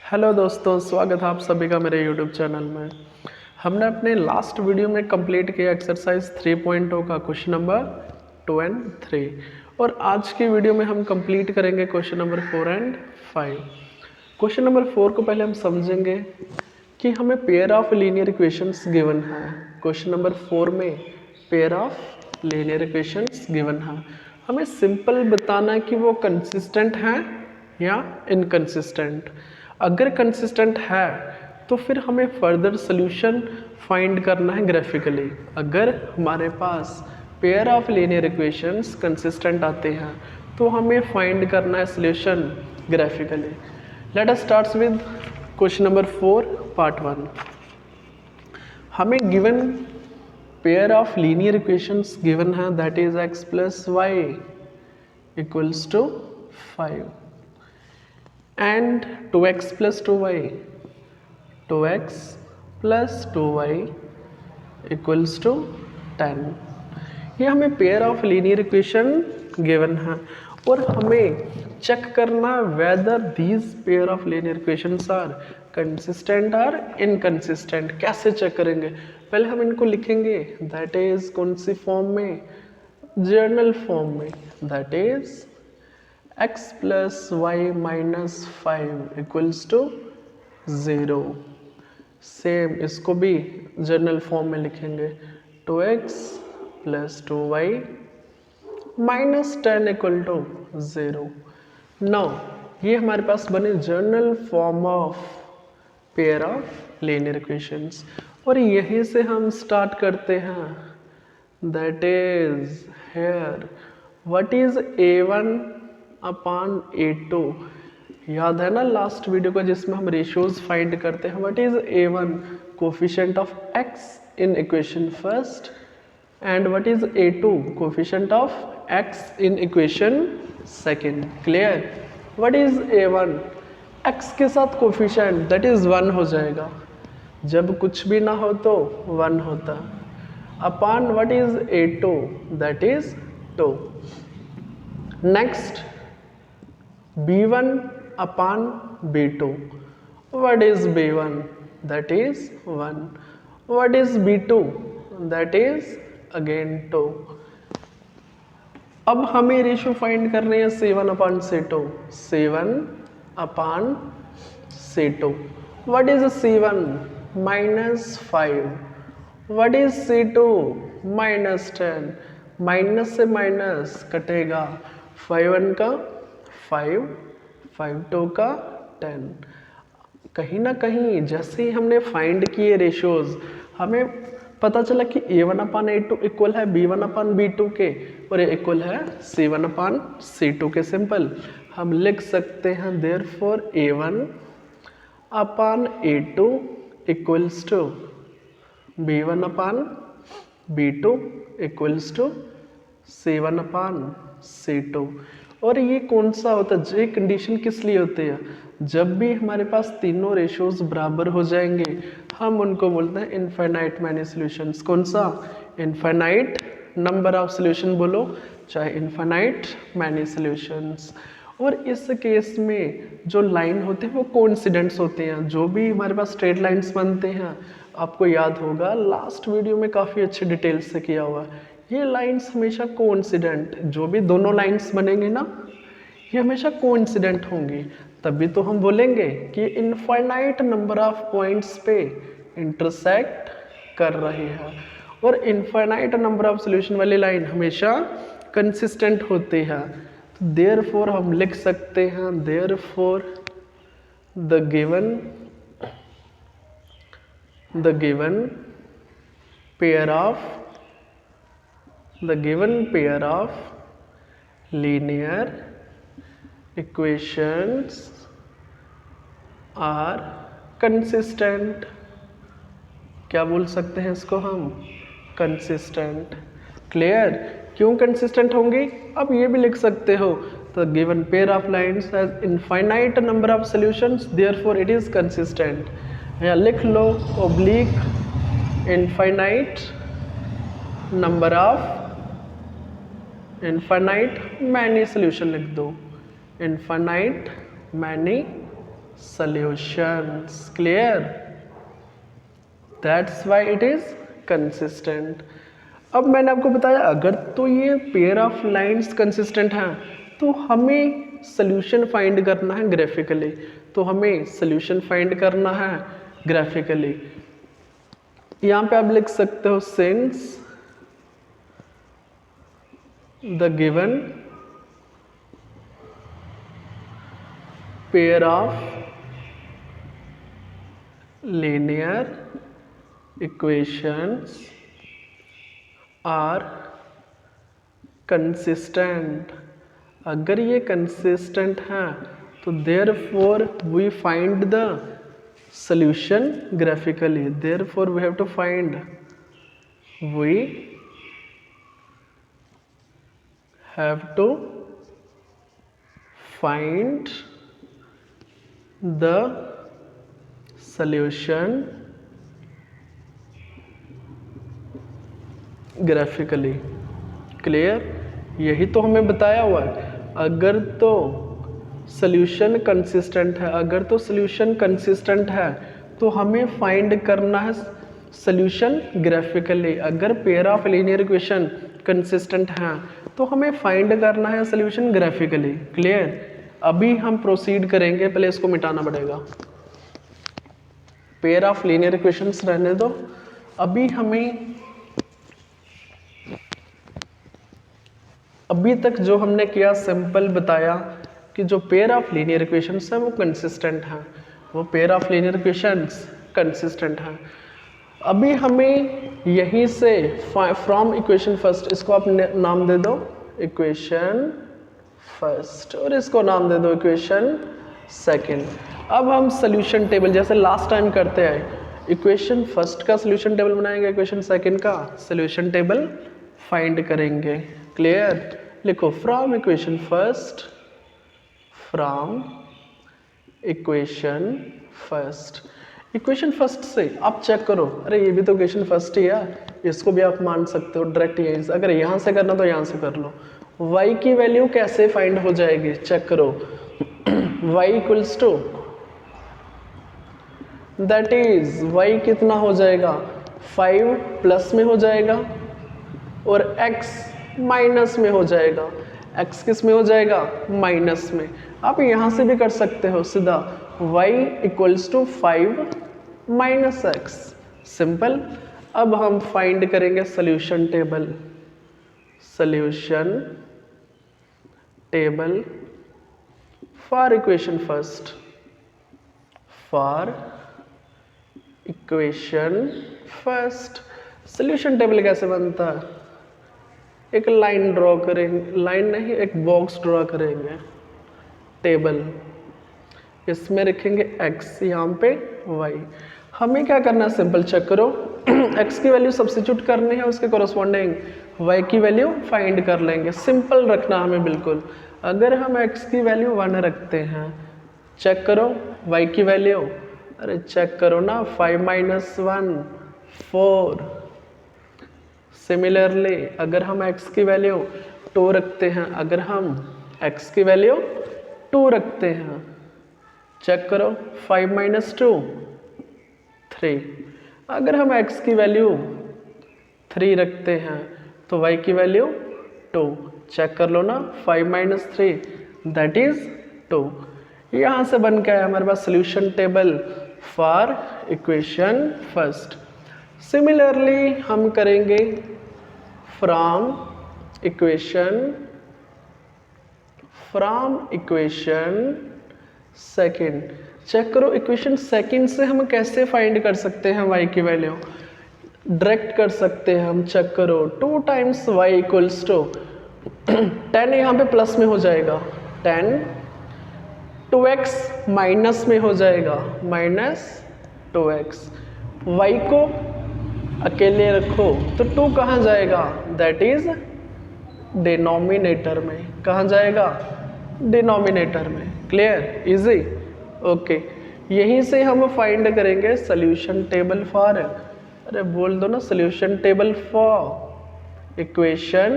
Hello दोस्तों, स्वागत है आप सभी का मेरे यूट्यूब चैनल में। हमने अपने लास्ट वीडियो में कंप्लीट किया एक्सरसाइज 3.0 का क्वेश्चन नंबर 2 एंड 3 और आज की वीडियो में हम कंप्लीट करेंगे question number 4 and 5। Question number 4 को पहले हम समझेंगे कि हमें pair of linear equations given है। क्वेश्चन नंबर 4 में pair of linear equations given है। हमें सिंपल बताना है कि वो कंसिस्टेंट हैं या इनकंसिस्टेंट। अगर कंसिस्टेंट है तो फिर हमें फर्दर सोल्यूशन फाइंड करना है ग्राफिकली। अगर हमारे पास pair of linear equations consistent आते हैं तो हमें फाइंड करना है solution graphically. Let us start with question number 4 part 1। हमें given pair of linear equations given है, that is x plus y equals to 5 and 2x plus 2y, 2x plus 2y equals to 10। ये हमें pair of linear equation given है और हमें check करना whether these pair of linear equations are consistent और inconsistent. कैसे check करेंगे? पहले हम इनको लिखेंगे, दैट इज कौन सी फॉर्म में? जर्नल फॉर्म में, that is x plus y minus 5 equals to 0। Same इसको भी जनरल फॉर्म में लिखेंगे, 2x plus 2y minus 10 equal to 0। Now ये हमारे पास बने journal form of pair of linear equations और यहीं से हम स्टार्ट करते हैं। That is here what is a1 upon a2। याद है ना लास्ट वीडियो को जिसमें हम रेशियोज फाइंड करते हैं। What is a1? Coefficient of x in equation first and what is a2? Coefficient of x in equation second. Clear? What is a1? x के साथ कोफिशिएंट दैट इज 1 हो जाएगा, जब कुछ भी ना हो तो 1 होता। Upon what is a2? That is 2। Next b1 upon b2. What is b1? That is 1. What is b2? That is again 2. अब हमें रेशियो फाइंड करनी है c1 upon c2. c1 upon c2. What is c1? Minus 5. What is c2? Minus 10. Minus से minus कटेगा, 5 1 का 5, 5 2 का 10। कहीं ना कहीं जैसे ही हमने फाइंड किए रेशियोज, हमें पता चला कि a1 अपान a2 इक्वल है b1 अपान b2 के और ये इक्वल है c1 अपान c2 के। सिंपल हम लिख सकते हैं therefore a1 upon a2 equals to b1 upon b2 equals to c1 upon c2। और ये कौन सा होता है? ये कंडीशन किस लिए होती है? जब भी हमारे पास तीनों रेशियोज बराबर हो जाएंगे हम उनको बोलते हैं इनफाइनाइट मैनी सॉल्यूशंस। कौन सा? इनफाइनाइट नंबर ऑफ सॉल्यूशन बोलो, चाहे इनफाइनाइट मैनी सॉल्यूशंस। और इस केस में जो लाइन होते हैं वो कोइंसिडेंट्स होते हैं। जो भी हमारे पास स्ट्रेट लाइंस बनते हैं, आपको याद होगा लास्ट वीडियो में काफ़ी अच्छे डिटेल से किया हुआ है, ये लाइंस हमेशा कोइंसिडेंट, जो भी दोनों लाइंस बनेंगे ना ये हमेशा कोइंसिडेंट होंगी। तभी तो हम बोलेंगे कि इनफाइनाइट नंबर ऑफ पॉइंट्स पे इंटरसेक्ट कर रही है। और इनफाइनाइट नंबर ऑफ सॉल्यूशन वाली लाइन हमेशा कंसिस्टेंट होती है। तो देयरफॉर हम लिख सकते हैं, therefore the given pair of linear equations are consistent। क्या बोल सकते हैं इसको हम? कंसिस्टेंट। क्लियर? क्यों कंसिस्टेंट होंगी? अब ये भी लिख सकते हो, तो given pair of lines has infinite number of solutions therefore it is consistent. या लिख लो oblique infinite number of infinite many solution लिख दो, infinite many solutions. Clear? That's why it is consistent. अब मैंने आपको बताया अगर तो ये पेयर ऑफ लाइंस कंसिस्टेंट हैं तो हमें सोल्यूशन फाइंड करना है ग्राफिकली, तो हमें सोल्यूशन फाइंड करना है ग्राफिकली। यहाँ पे आप लिख सकते हो since the given pair of linear equations are consistent, अगर ये कंसिस्टेंट हैं तो therefore we find the solution graphically, therefore we have to find the solution graphically. Clear? यही तो हमें बताया हुआ है, अगर तो सोल्यूशन कंसिस्टेंट है, अगर तो सोल्यूशन कंसिस्टेंट है तो हमें फाइंड करना है सोल्यूशन ग्राफिकली। अगर pair of linear equation consistent हैं तो हमें फाइंड करना है सोल्यूशन ग्राफिकली। क्लियर? अभी हम प्रोसीड करेंगे, पहले इसको मिटाना पड़ेगा, पेयर ऑफ लीनियर इक्वेशंस रहने दो। अभी तक जो हमने किया सिंपल बताया कि जो पेयर ऑफ लीनियर इक्वेशंस हैं वो कंसिस्टेंट हैं, वो pair of linear equations consistent हैं। अभी हमें यहीं से फ्रॉम इक्वेशन फर्स्ट, इसको आप नाम दे दो इक्वेशन फर्स्ट और इसको नाम दे दो इक्वेशन सेकंड। अब हम सोल्यूशन टेबल जैसे लास्ट टाइम करते आए, इक्वेशन फर्स्ट का सोल्यूशन टेबल बनाएंगे, इक्वेशन सेकंड का सोल्यूशन टेबल फाइंड करेंगे। क्लियर? लिखो from equation first, from equation first. Equation first से आप चेक करो, अरे ये भी तो इक्वेशन फर्स्ट ही है, इसको भी आप मान सकते हो डायरेक्ट यहीं से। अगर यहाँ से करना तो यहाँ से कर लो। y की वैल्यू कैसे फाइंड हो जाएगी चेक करो। y equals to that is y कितना हो जाएगा 5 प्लस में हो जाएगा और x माइनस में हो जाएगा। x किस में हो जाएगा माइनस में। आप यहाँ से भी कर सकते हो सीधा y equals to 5 minus x, simple. अब हम फाइंड करेंगे solution table, solution table for equation first, for equation first. Solution table कैसे बनता है, एक लाइन ड्रॉ करेंगे, लाइन नहीं एक बॉक्स ड्रॉ करेंगे, टेबल, इसमें रखेंगे x, यहाँ पे y। हमें क्या करना है सिंपल चेक करो, x की वैल्यू सब्स्टिट्यूट करनी है, उसके कोरस्पॉन्डिंग y की वैल्यू फाइंड कर लेंगे। सिंपल रखना हमें बिल्कुल। अगर हम x की वैल्यू 1 रखते हैं, चेक करो y की वैल्यू, अरे चेक करो ना 5 माइनस 1 4। सिमिलरली अगर हम x की वैल्यू 2 रखते हैं, अगर हम x की वैल्यू 2 रखते हैं, चेक करो 5 माइनस 2 3। अगर हम x की वैल्यू 3 रखते हैं तो y की वैल्यू 2, चेक कर लो ना 5 माइनस 3 दैट इज 2। यहाँ से बन के आया हमारे पास solution table for equation first. Similarly हम करेंगे फ्रॉम इक्वेशन सेकंड। चेक करो इक्वेशन सेकंड से हम कैसे फाइंड कर सकते हैं y की वैल्यू, डायरेक्ट कर सकते हैं हम। चेक करो 2 टाइम्स y इक्वल्स टू 10, यहाँ पे प्लस में हो जाएगा 10, 2x माइनस में हो जाएगा माइनस 2x। y को अकेले रखो तो 2 कहाँ जाएगा, दैट इज डिनोमिनेटर में। कहाँ जाएगा, डिनोमिनेटर में। Clear, easy, okay. यहीं से हम फाइंड करेंगे सोल्यूशन टेबल फॉर, अरे बोल दो ना, solution table for equation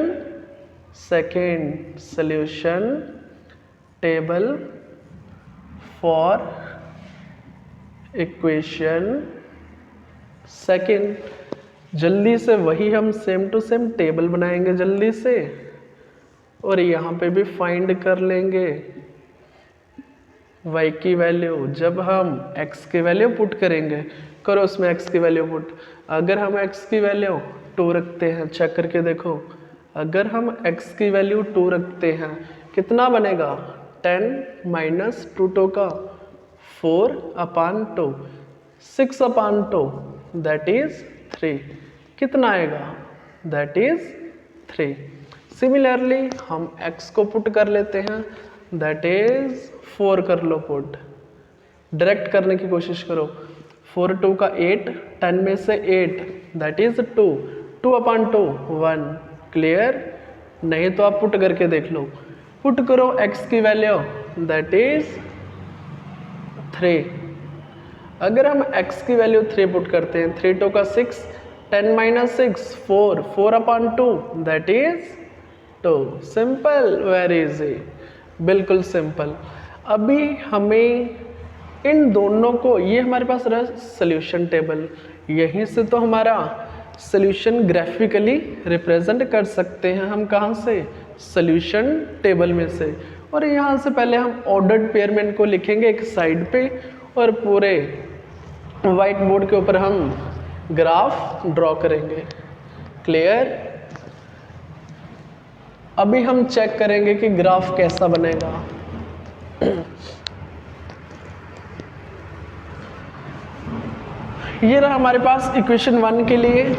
second, solution table for equation second, जल्दी से वही हम सेम टू सेम टेबल बनाएंगे जल्दी से, और यहाँ पे भी फाइंड कर लेंगे y की वैल्यू। जब हम x की वैल्यू पुट करेंगे, करो उसमें x की वैल्यू पुट। अगर हम x की वैल्यू 2 रखते हैं, चेक करके देखो, अगर हम x की वैल्यू 2 रखते हैं कितना बनेगा, 10 माइनस 2 का 4/2, 6/2 दैट इज 3, कितना आएगा, दैट इज 3। सिमिलरली हम x को पुट कर लेते हैं, दैट इज 4 कर लो पुट, डायरेक्ट करने की कोशिश करो। 4 2 का 8, 10 में से 8 दैट इज 2, 2/2 1, क्लियर। नहीं तो आप पुट करके देख लो, पुट करो x की वैल्यू दैट इज 3। अगर हम x की वैल्यू 3 पुट करते हैं, 3 2 का 6, 10 minus 6 4, 4/2 that is 2। Simple, very easy, बिल्कुल सिंपल। अभी हमें इन दोनों को, ये हमारे पास रहा सोल्यूशन टेबल, यहीं से तो हमारा सोल्यूशन ग्राफिकली रिप्रेजेंट कर सकते हैं हम, कहाँ से, सोल्यूशन टेबल में से। और यहाँ से पहले हम ऑर्डर्ड पेयरमेंट को लिखेंगे एक साइड पे, और पूरे वाइट बोर्ड के ऊपर हम ग्राफ ड्रॉ करेंगे, क्लियर। अभी हम चेक करेंगे कि ग्राफ कैसा बनेगा। ये रहा हमारे पास इक्वेशन 1 के लिए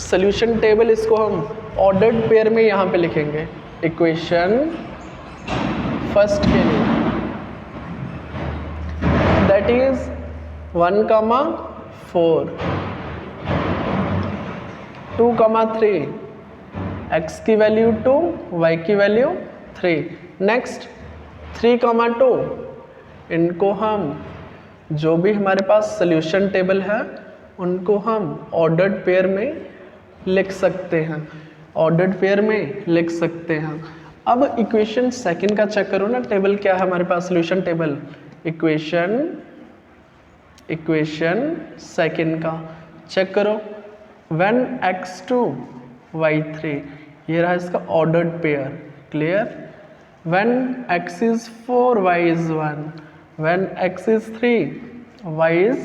सोल्यूशन टेबल, इसको हम ऑर्डर्ड पेयर में यहाँ पे लिखेंगे। इक्वेशन फर्स्ट के लिए दैट इज 1,4, 2,3, x की वैल्यू 2, y की वैल्यू 3। नेक्स्ट 3,2, इनको हम, जो भी हमारे पास सोल्यूशन टेबल है उनको हम ऑर्डर्ड पेयर में लिख सकते हैं, ऑर्डर्ड पेयर में लिख सकते हैं। अब इक्वेशन सेकंड का चेक करो ना, टेबल क्या है हमारे पास, सोल्यूशन टेबल। इक्वेशन सेकंड का चेक करो, व्हेन x2 y3, ये रहा इसका ordered pair, clear. When x is 4 y is 1, when x is 3 y is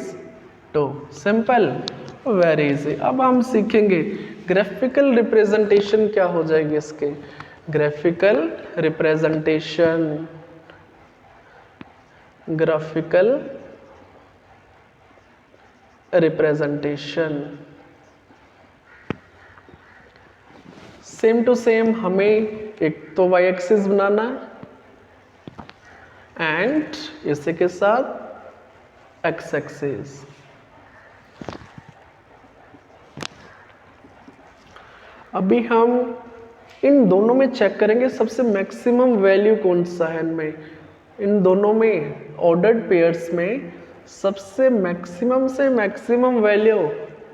2, simple, very easy. अब हम सीखेंगे ग्राफिकल रिप्रेजेंटेशन क्या हो जाएगी इसके, graphical representation, graphical representation. Same to same हमें एक तो y एक्सिस बनाना है एंड इसी के साथ x एक्सिस। अभी हम इन दोनों में चेक करेंगे सबसे मैक्सिमम वैल्यू कौन सा है इनमें, इन दोनों में ऑर्डर्ड पेयर्स में सबसे मैक्सिमम से मैक्सिमम वैल्यू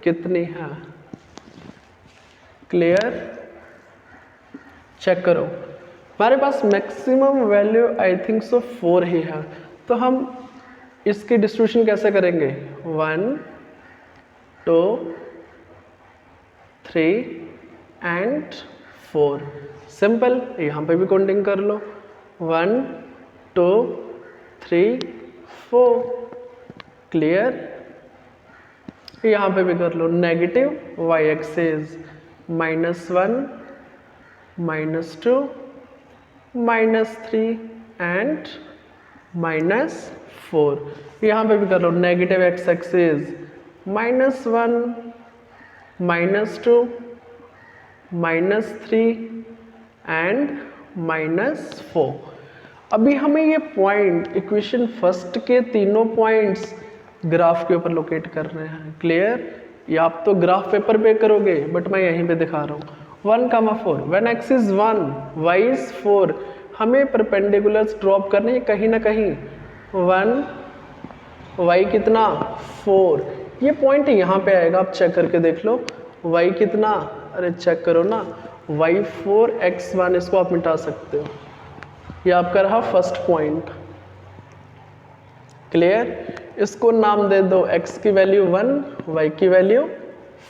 कितनी है, क्लियर। चेक करो, हमारे पास maximum value I think so 4 ही है, तो हम इसकी डिस्ट्रीब्यूशन कैसे करेंगे, 1 2 3 एंड 4, सिंपल। यहाँ पे भी काउंटिंग कर लो, 1 2 3 4, क्लियर। यहाँ पे भी कर लो, नेगेटिव y एक्सिस -1 -2 -3 एंड -4। यहाँ पे भी कर लो, नेगेटिव x एक्सिस -1 -2 -3 एंड -4। अभी हमें ये पॉइंट इक्वेशन फर्स्ट के तीनों पॉइंट्स ग्राफ के ऊपर लोकेट करने हैं, क्लियर। ये आप तो ग्राफ पेपर पे करोगे बट मैं यहीं पे दिखा रहा हूँ। 1,4, when x is 1 y is 4, हमें परपेंडिकुलर्स ड्रॉप करने हैं कहीं ना कहीं, 1 y कितना 4, ये पॉइंट यहाँ पे आएगा, आप चेक करके देख लो। y कितना, अरे चेक करो ना, y 4 x 1, इसको आप मिटा सकते हो, ये आपका रहा फर्स्ट पॉइंट। क्लियर। इसको नाम दे दो, x की वैल्यू 1, y की वैल्यू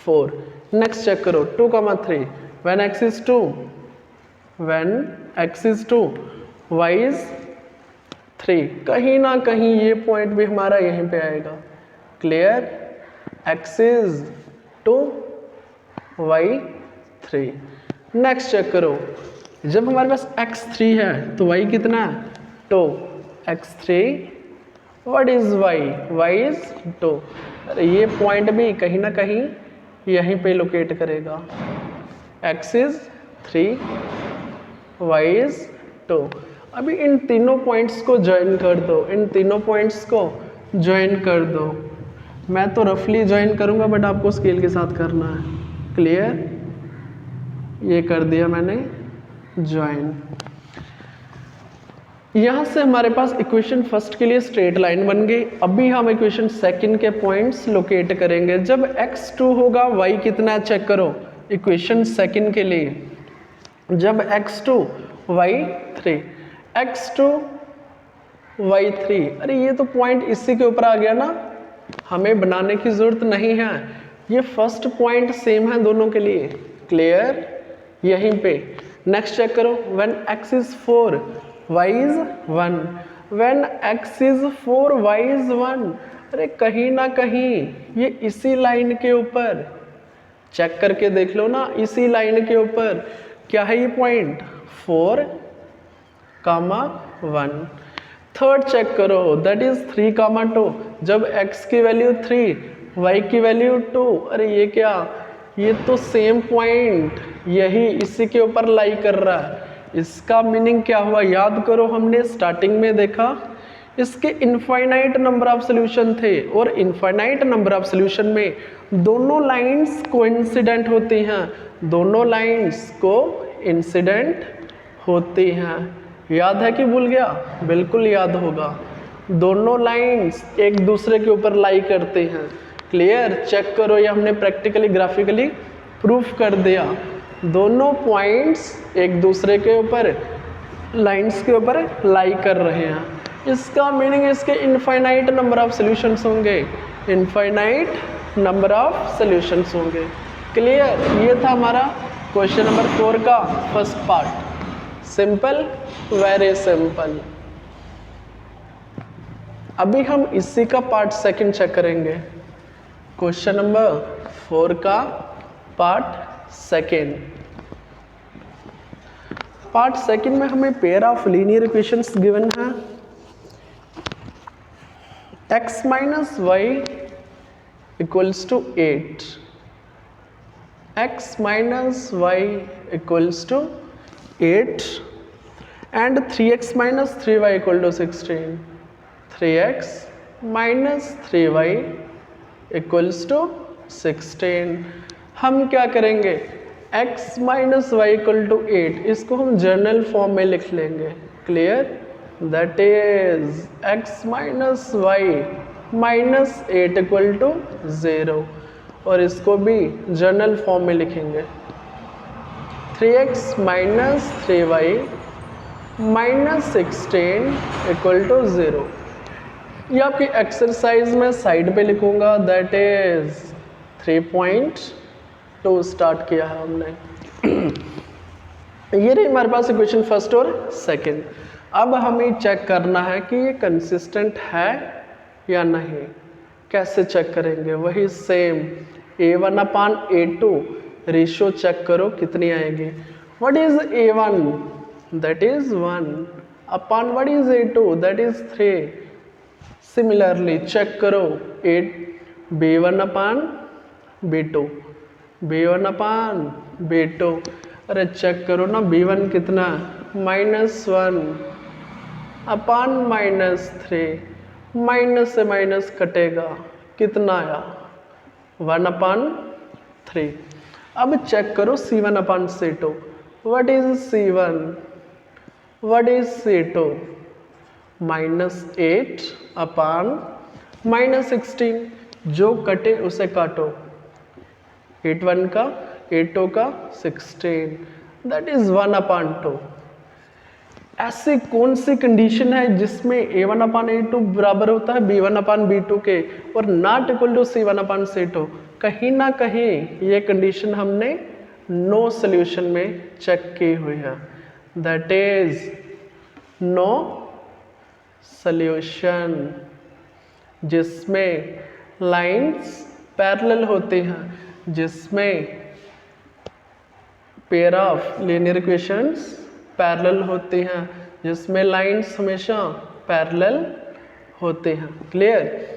4। नेक्स्ट चेक करो 2,3 when x is 2, when x is 2 y is 3। कहीं ना कहीं ये पॉइंट भी हमारा यहीं पे आएगा। Clear, x is 2 y 3। Next check करो, जब हमारे पास x3 है तो y कितना है 2, x3 what is y is 2। अरे ये पॉइंट भी कहीं ना कहीं यहीं पे लोकेट करेगा। x is 3 y is 2। अभी इन तीनों पॉइंट्स को ज्वाइन कर दो, इन तीनों पॉइंट्स को ज्वाइन कर दो। मैं तो रफली ज्वाइन करूंगा बट आपको स्केल के साथ करना है। क्लियर, ये कर दिया मैंने ज्वाइन। यहां से हमारे पास इक्वेशन फर्स्ट के लिए स्ट्रेट लाइन बन गई। अभी हम इक्वेशन सेकंड के पॉइंट्स लोकेट करेंगे। जब x2 होगा y कितना है चेक करो इक्वेशन सेकंड के लिए। जब x2 y 3, x2 y 3, अरे ये तो पॉइंट इसी के ऊपर आ गया ना, हमें बनाने की जरूरत नहीं है। ये फर्स्ट पॉइंट सेम है दोनों के लिए। क्लियर, यहीं पे। नेक्स्ट चेक करो, when x is 4 y is 1, when x is 4 y is 1। अरे कहीं ना कहीं ये इसी लाइन के ऊपर, चेक करके देख लो ना, इसी लाइन के ऊपर क्या है ये पॉइंट 4, 1। थर्ड चेक करो, दैट इज 3, 2। जब x की वैल्यू 3 y की वैल्यू 2, अरे ये क्या, ये तो सेम पॉइंट यही इसी के ऊपर लाई कर रहा है। इसका मीनिंग क्या हुआ, याद करो हमने स्टार्टिंग में देखा इसके इनफाइनाइट नंबर ऑफ सॉल्यूशन थे, और इनफाइनाइट नंबर ऑफ सॉल्यूशन में दोनों लाइंस कोइंसिडेंट होती हैं, दोनों लाइंस को इंसिडेंट होती हैं। याद है कि भूल गया? बिल्कुल याद होगा। दोनों लाइंस एक दूसरे के ऊपर लाई करते हैं। क्लियर, चेक करो, ये हमने प्रैक्टिकली ग्राफिकली प्रूफ कर दिया। दोनों पॉइंट्स एक दूसरे के ऊपर लाइंस के ऊपर लाई कर रहे हैं। इसका मीनिंग इसके इनफाइनाइट नंबर ऑफ सॉल्यूशंस होंगे, इनफाइनाइट नंबर ऑफ सॉल्यूशंस होंगे। क्लियर, ये था हमारा क्वेश्चन नंबर 4 का first part. Simple, very simple. अभी हम इसी का पार्ट सेकंड चेक करेंगे। क्वेश्चन नंबर 4 का पार्ट सेकंड। पार्ट सेकंड में हमें pair of linear equations given है। x minus y equals to 8, x minus y equals to 8 and 3x minus 3y equal to 16, 3x minus 3y equals to 16। हम क्या करेंगे, x minus y equal to 8, इसको हम general form में लिख लेंगे। Clear, that is x minus y minus 8 equal to 0, और इसको भी जर्नल फॉर्म में लिखेंगे 3x minus 3y minus 16 equal to 0। ये आपकी एक्सरसाइज में साइड पे लिखूंगा, दैट इज 3.2 स्टार्ट किया है हमने। ये रही हमारे पास इक्वेशन फर्स्ट और सेकंड। अब हमें चेक करना है कि ये कंसिस्टेंट है या नहीं। कैसे चेक करेंगे, वही same a1 upon a2 ratio check करो कितनी आएगी। What is a1, that is 1 upon what is a2, that is 3। Similarly check करो b1 upon b2, b1 upon b2। अरे चेक करो ना, b1 कितना, -1 अपान -3, माइनस से माइनस कटेगा, कितना आया 1 अपान 3। अब चेक करो c1 upon c2। What is c1, what is c2, -8 अपान -16। जो कटे उसे काटो, 8 1 का 8 2 का 16, दैट इज 1 अपान 2। ऐसी कौन सी कंडीशन है जिसमें a1/a2 बराबर होता है b1/b2 के और नॉट इक्वल टू c1/c2? कहीं ना कहीं ये कंडीशन हमने नो सॉल्यूशन में चेक की हुई है, दैट इज नो सॉल्यूशन, जिसमें लाइंस पैरेलल होती हैं, जिसमें pair of linear equations parallel होती हैं, जिसमें लाइंस हमेशा पैरेलल होते हैं। क्लियर?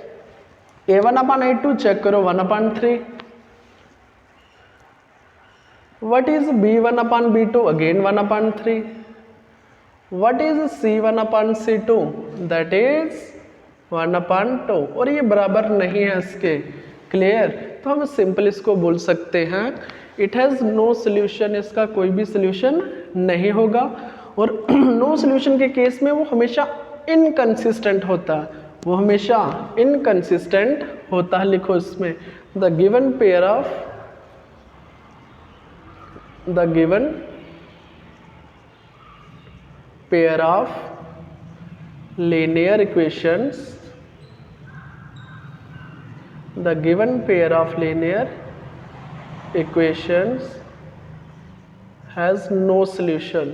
a1/a2 चेक करो 1/3। What is b1/b2? Again 1/3। What is c1/c2? That is 1/2 और ये बराबर नहीं है इसके। क्लियर? तो हम सिंपल इसको बोल सकते हैं इट हैज़ नो सोल्यूशन, इसका कोई भी सोल्यूशन नहीं होगा। और नो सोल्यूशन के केस में वो हमेशा इनकंसिस्टेंट होता है, वो हमेशा इनकंसिस्टेंट होता है। लिखो इसमें the given pair of linear equations, the given pair of linear equations has no solution।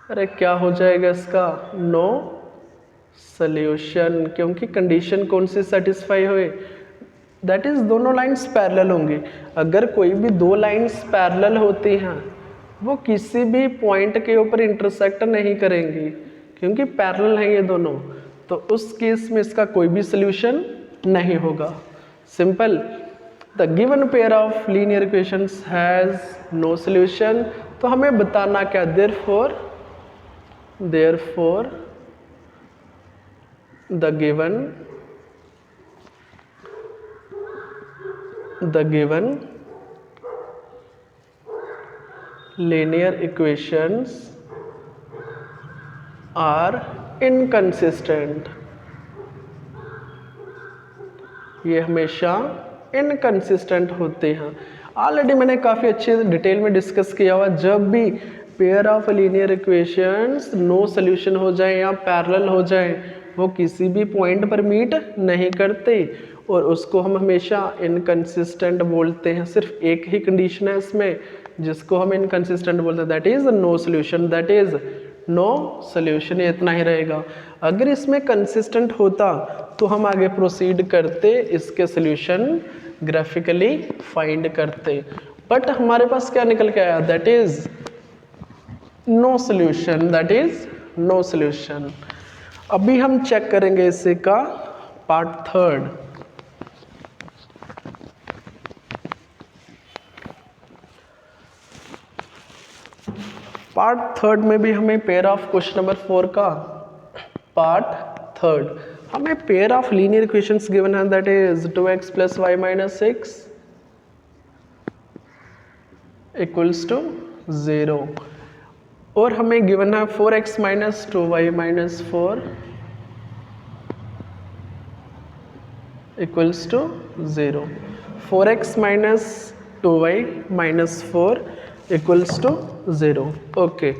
अरे क्या हो जाएगा इसका? नो सॉल्यूशन, क्योंकि कंडीशन कौन सी सेटिस्फाई हुई? दैट इज दोनों लाइंस पैरेलल होंगी। अगर कोई भी दो लाइंस पैरेलल होती हैं वो किसी भी पॉइंट के ऊपर इंटरसेक्ट नहीं करेंगी, क्योंकि पैरेलल हैं ये दोनों, तो उस केस में इसका कोई भी सोल्यूशन नहीं होगा। Simple, the given pair of linear equations has no solution. तो हमें बताना क्या? Therefore the given linear equations are inconsistent. ये हमेशा इनकंसिस्टेंट होते हैं। ऑलरेडी मैंने काफ़ी अच्छे डिटेल में डिस्कस किया हुआ, जब भी pair of linear equations no solution हो जाए या पैरेलल हो जाए वो किसी भी पॉइंट पर मीट नहीं करते और उसको हम हमेशा इनकंसिस्टेंट बोलते हैं। सिर्फ एक ही कंडीशन है इसमें जिसको हम इनकंसिस्टेंट बोलते हैं, that is no solution, that is no solution. ये इतना ही रहेगा। अगर इसमें कंसिस्टेंट होता तो हम आगे प्रोसीड करते, इसके सोल्यूशन ग्राफिकली फाइंड करते, बट हमारे पास क्या निकल के आया? That is no solution, that is no solution. अभी हम चेक करेंगे इसे का पार्ट थर्ड। पार्ट थर्ड में भी हमें पेयर ऑफ क्वेश्चन नंबर 4 का पार्ट थर्ड, हमें pair of linear equations given है, that is 2x + y - 6 equals to 0 और हमें गिवन है 4x - 2y - 4 equals to 0। 4x - 2y - 4 equals to 0। Okay,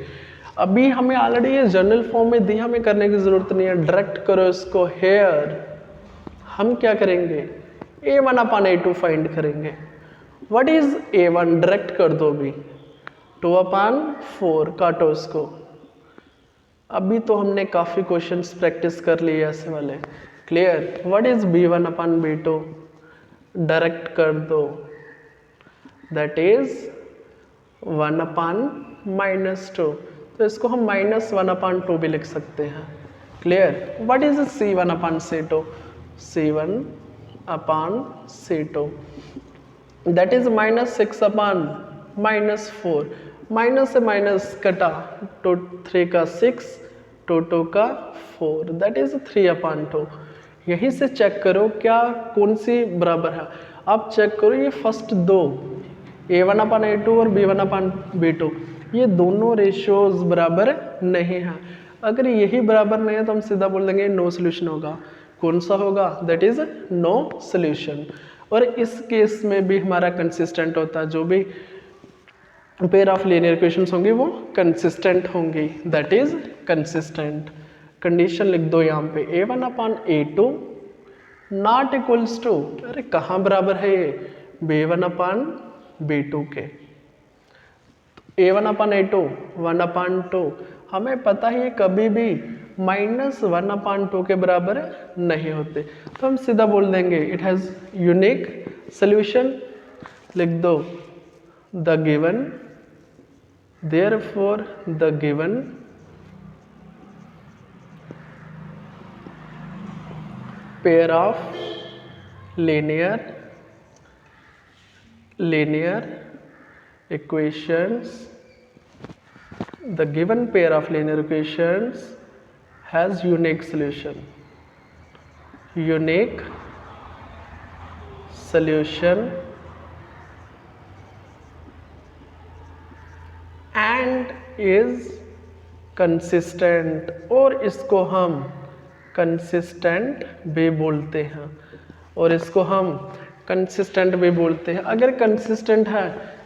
अभी हमें ऑलरेडी ये जनरल फॉर्म में दी, हमें करने की ज़रूरत नहीं है, डायरेक्ट करो इसको। हेयर हम क्या करेंगे? a1/a2 फाइंड करेंगे। What is a1? डायरेक्ट कर दो अभी, 2/4 काटो इसको। अभी तो हमने काफ़ी क्वेश्चंस प्रैक्टिस कर लिए ऐसे वाले। Clear? What is b1/b2? Direct कर दो, दैट इज 1/-2, तो इसको हम -1/2 भी लिख सकते हैं। Clear? What is c1/c2? c1/c2 that is -6/-4, minus से माइनस कटा, 2 3 का 6, 2 2 का 4, दैट इज 3/2। यहीं से चेक करो क्या कौन सी बराबर है। आप चेक करो ये फर्स्ट दो, a1/a2 और b1/b2, ये दोनों रेशियोज बराबर नहीं हैं। अगर यही बराबर नहीं है तो हम सीधा बोल देंगे नो सोल्यूशन होगा। कौन सा होगा? That is no solution. और इस केस में भी हमारा कंसिस्टेंट होता है, जो भी पेयर ऑफ लीनियर इक्वेशंस होंगी वो कंसिस्टेंट होंगी, दैट इज कंसिस्टेंट। कंडीशन लिख दो यहाँ पे a1 upon a2 not equals to, अरे कहाँ बराबर है ये, b1 अपॉन b2 के। a1 अपॉन a2 1 अपॉन 2, हमें पता है ये कभी भी -1 अपॉन 2 के बराबर नहीं होते, तो हम सीधा बोल देंगे इट हैज़ यूनिक सोल्यूशन। लिख दो the given, therefore the given pair of linear equations, the given pair of linear equations has unique solution, unique solution and is consistent, और इसको हम consistent भी बोलते हैं, और इसको हम consistent भी बोलते हैं। अगर consistent है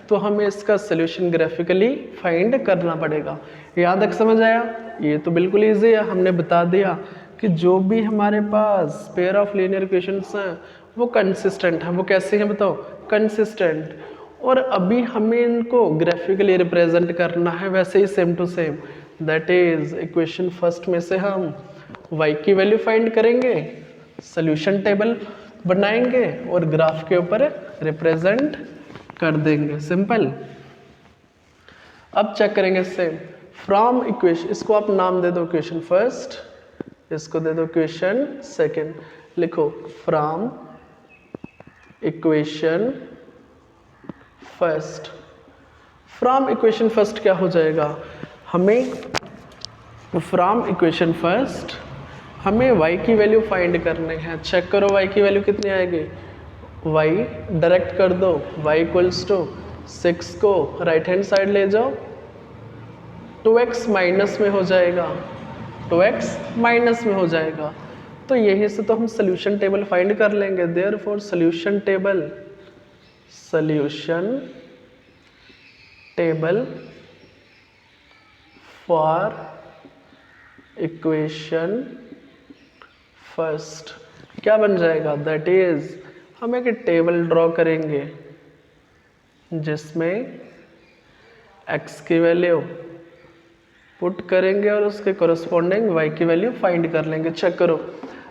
तो हमें इसका सोल्यूशन ग्राफिकली फाइंड करना पड़ेगा। याद तक समझ आया? ये तो बिल्कुल ईजी है, हमने बता दिया कि जो भी हमारे पास पेयर ऑफ लीनियर इक्वेशंस हैं वो कंसिस्टेंट हैं। वो कैसे हैं बताओ? कंसिस्टेंट। और अभी हमें इनको ग्राफिकली रिप्रेजेंट करना है वैसे ही same to same, that is equation first में से हम y की वैल्यू फाइंड करेंगे, सोल्यूशन टेबल बनाएंगे और ग्राफ के ऊपर रिप्रेजेंट कर देंगे, सिंपल। अब चेक करेंगे सेम फ्रॉम इक्वेशन, इसको आप नाम दे दो इक्वेशन फर्स्ट, इसको दे दो इक्वेशन सेकंड। लिखो from equation first. From equation first क्या हो जाएगा? हमें फ्रॉम इक्वेशन फर्स्ट हमें y की वैल्यू फाइंड करनी है। चेक करो y की वैल्यू कितनी आएगी। y डायरेक्ट कर दो, y इक्वल्स टू 6 को राइट हैंड साइड ले जाओ, 2x माइनस में हो जाएगा, 2x माइनस में हो जाएगा। तो यहीं से तो हम सोल्यूशन टेबल फाइंड कर लेंगे। Therefore solution table for equation first क्या बन जाएगा? दैट इज हम एक टेबल ड्रॉ करेंगे जिसमें x की वैल्यू पुट करेंगे और उसके कोरस्पॉन्डिंग y की वैल्यू फाइंड कर लेंगे। चेक करो,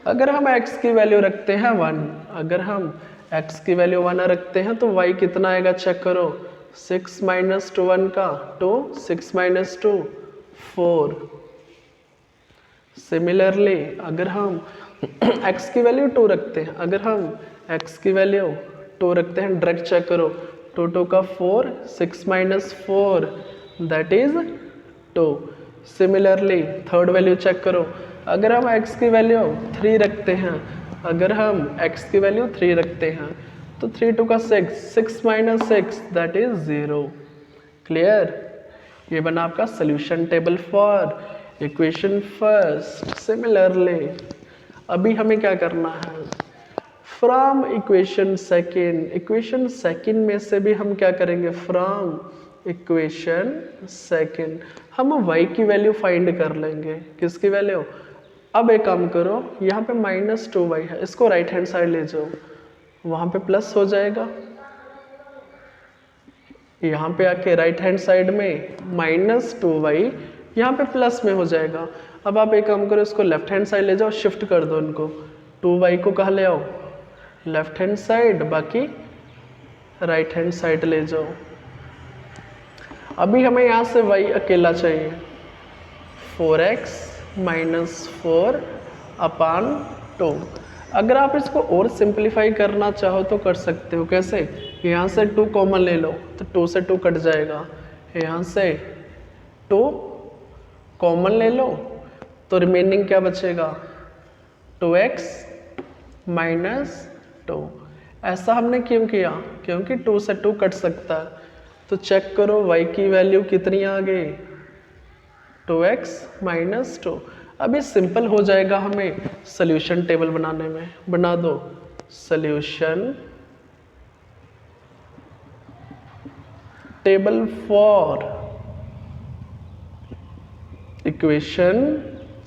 अगर हम x की वैल्यू रखते हैं 1, अगर हम x की वैल्यू 1 रखते हैं तो y कितना आएगा? चेक करो, 6 माइनस 2 1 का 2, 6 माइनस 2 4। सिमिलरली अगर हम x की वैल्यू 2 रखते हैं, अगर हम x की वैल्यू 2 रखते हैं, डायरेक्ट चेक करो, 2 2 का 4, 6 minus 4 that is 2। Similarly third value check करो, अगर हम x की वैल्यू 3 रखते हैं, अगर हम x की वैल्यू 3 रखते हैं तो 3 2 का 6, 6 माइनस 6 दैट इज 0। क्लियर? ये बना आपका solution table for equation first. Similarly अभी हमें क्या करना है? From equation second, equation second में से भी हम क्या करेंगे? फ्रॉम इक्वेशन सेकेंड हम y की वैल्यू फाइंड कर लेंगे। किसकी वैल्यू? अब एक काम करो, यहाँ पे -2y है, इसको राइट हैंड साइड ले जाओ, वहाँ पे प्लस हो जाएगा। यहाँ पे आके राइट हैंड साइड में -2y, यहाँ पे प्लस में हो जाएगा। अब आप एक काम करो, इसको लेफ्ट हैंड साइड ले जाओ, शिफ्ट कर दो इनको, 2y को कहाँ ले आओ? लेफ्ट हैंड साइड, बाकी राइट हैंड साइड ले जाओ। अभी हमें यहाँ से y अकेला चाहिए, 4x माइनस 4 अपान 2। अगर आप इसको और सिंप्लीफाई करना चाहो तो कर सकते हो। कैसे? यहाँ से 2 कॉमन ले लो तो 2 से 2 कट जाएगा, यहाँ से 2 कॉमन ले लो तो रिमेनिंग क्या बचेगा? 2x minus 2। ऐसा हमने क्यों किया? क्योंकि 2 से 2 कट सकता है। तो चेक करो y की वैल्यू कितनी आ गई? 2x minus 2। अभी सिंपल हो जाएगा हमें सोल्यूशन टेबल बनाने में। बना दो टेबल फॉर इक्वेशन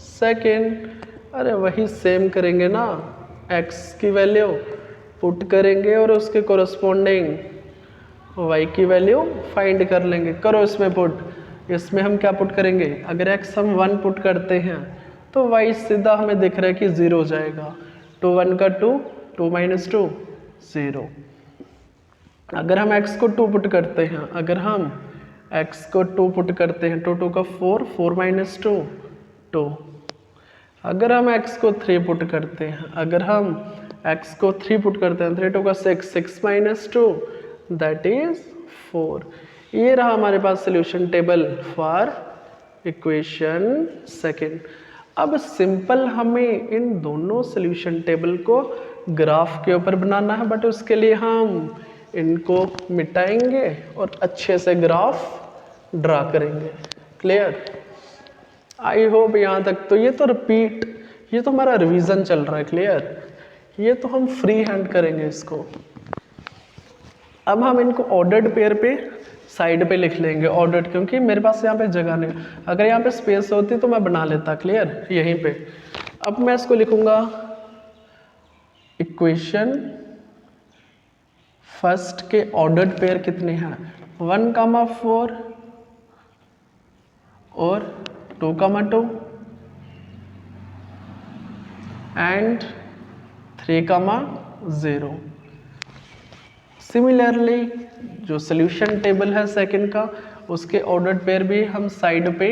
सेकेंड। अरे वही सेम करेंगे ना, x की वैल्यू पुट करेंगे और उसके कोरस्पॉन्डिंग y की वैल्यू फाइंड कर लेंगे। करो इसमें पुट। इसमें हम क्या पुट करेंगे, अगर x हम 1 पुट करते हैं तो y सीधा हमें दिख रहा है कि 0 हो जाएगा। 2 1 का 2, 2 - 2 0। अगर हम x को 2 पुट करते हैं, अगर हम x को 2 पुट करते हैं, 2 2 का 4, 4 - 2 2। अगर हम x को 3 पुट करते हैं, अगर हम x को 3 पुट करते हैं, 3 2 का 6, 6 - 2 दैट इज 4। ये रहा हमारे पास solution table for equation second. अब सिंपल हमें इन दोनों सोल्यूशन टेबल को ग्राफ के ऊपर बनाना है, बट उसके लिए हम इनको मिटाएंगे और अच्छे से ग्राफ ड्रा करेंगे। क्लियर? आई होप यहाँ तक। तो ये तो रिपीट, ये तो हमारा रिवीजन चल रहा है। क्लियर? ये तो हम फ्री हैंड करेंगे इसको। अब हम इनको ऑर्डर्ड पेयर पे साइड पे लिख लेंगे, ऑर्डर्ड, क्योंकि मेरे पास यहाँ पे जगह नहीं। अगर यहाँ पे स्पेस होती तो मैं बना लेता। क्लियर? यहीं पे। अब मैं इसको लिखूंगा इक्वेशन फर्स्ट के ऑर्डर्ड पेयर कितने हैं, 1, 4 और 2, 2 एंड 3, 0। सिमिलरली जो सोल्यूशन टेबल है सेकंड का, उसके ऑर्डर्ड पेयर भी हम साइड पे,